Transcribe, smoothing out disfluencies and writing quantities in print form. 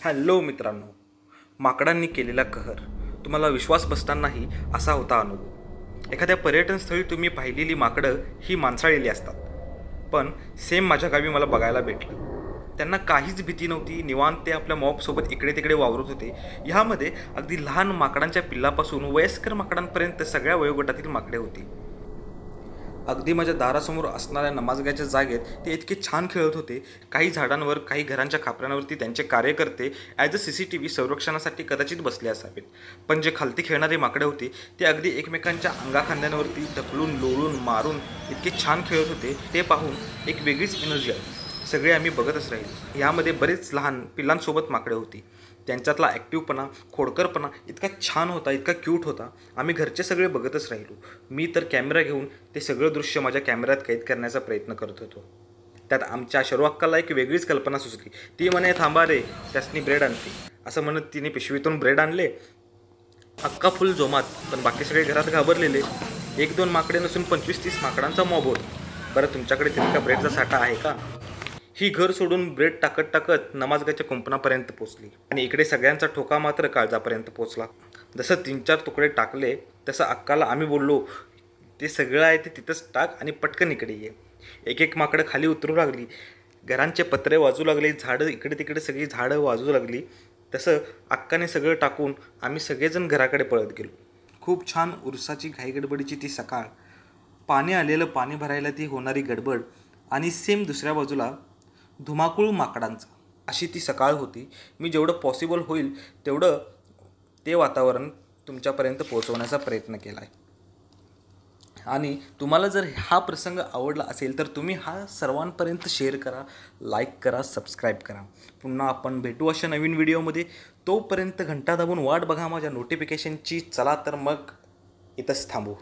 Hello मित्रांनो, माकडांनी केलेला कहर तुम्हाला विश्वास बसणार नाही असा होता अनुभव. एखाद्या पर्यटन स्थळी तुम्ही पाहिलेली माकडं ही माणसाळलेली असतात, पण सेम माझ्या गावी मला बघायला भेटलं. त्यांना काहीच भीती नव्हती, निवांत ते आपल्या मॉबसोबत इकडे तिकडे वावरत होते. ह्यामध्ये अगदी लहान माकडांच्या पिल्लापासून वयस्कर माकडांपर्यंत सगळ्या वयोगटातील माकडे होती. अगदी माझ्या दारासमोर असणाऱ्या नमाजगाच्या जागेत ते इतके छान खेळत होते. काही झाडांवर, काही घरांच्या खापऱ्यांवरती त्यांचे कार्यकर्ते ॲज अ CCTV संरक्षणासाठी कदाचित बसले असावेत. पण जे खालती खेळणारे माकडे होते ते अगदी एकमेकांच्या अंगाखांद्यांवरती ढकलून, लोळून, मारून इतके छान खेळत होते. ते पाहून एक वेगळीच एनर्जी आली. सगळे आम्ही बघतच राहिलो. यामध्ये बरेच लहान पिल्लांसोबत माकडे होती. त्यांच्यातला ॲक्टिव्हपणा, खोडकरपणा इतका छान होता, इतका क्यूट होता. आम्ही घरचे सगळे बघतच राहिलो. मी तर कॅमेरा घेऊन ते सगळं दृश्य माझ्या कॅमेऱ्यात कैद करण्याचा प्रयत्न करत होतो. त्यात आमच्या शरू अक्काला एक वेगळीच कल्पना सुचली. ती म्हणे, थांबा रे, त्यासनी ब्रेड आणते, असं म्हणत तिने पिशवीतून ब्रेड आणले. अक्का फुल जोमात, पण बाकी सगळे घरात घाबरलेले. 1-2 माकडे नसून 25-30 माकडांचा मॉब होता. बरं, तुमच्याकडे तितका ब्रेडचा साठा आहे का? ही घर सोडून ब्रेड टाकत टाकत नमाजगाच्या कुंपणापर्यंत पोचली आणि इकडे सगळ्यांचा ठोका मात्र काळजापर्यंत पोचला. जसं 3-4 तुकडे टाकले तसं अक्काला आम्ही बोललो, ते सगळं आहे ते तिथंच टाक आणि पटकन इकडे ये. एक एक माकडं खाली उतरू लागली. घरांचे पत्रे वाजू लागले, झाडं इकडे तिकडे सगळी झाडं वाजू लागली. तसं अक्काने सगळं टाकून आम्ही सगळेजण घराकडे पळत गेलो. खूप छान उरसाची घाईगडबडीची ती सकाळ, पाणी आलेलं पाणी भरायला ती होणारी गडबड आणि सेम दुसऱ्या बाजूला धुमाकूळ माकडांचा, अशी ती सकाळ होती. मी जेवढं पॉसिबल होईल तेवढं ते वातावरण तुमच्यापर्यंत पोहोचवण्याचा प्रयत्न केला आहे. आणि तुम्हाला जर हा प्रसंग आवडला असेल तर तुम्ही हा सर्वांपर्यंत शेअर करा, लाईक करा, सबस्क्राईब करा. पुन्हा आपण भेटू अशा नवीन व्हिडिओमध्ये. तोपर्यंत घंटा दाबून वाट बघा माझ्या नोटिफिकेशनची. चला तर मग इथंच थांबू.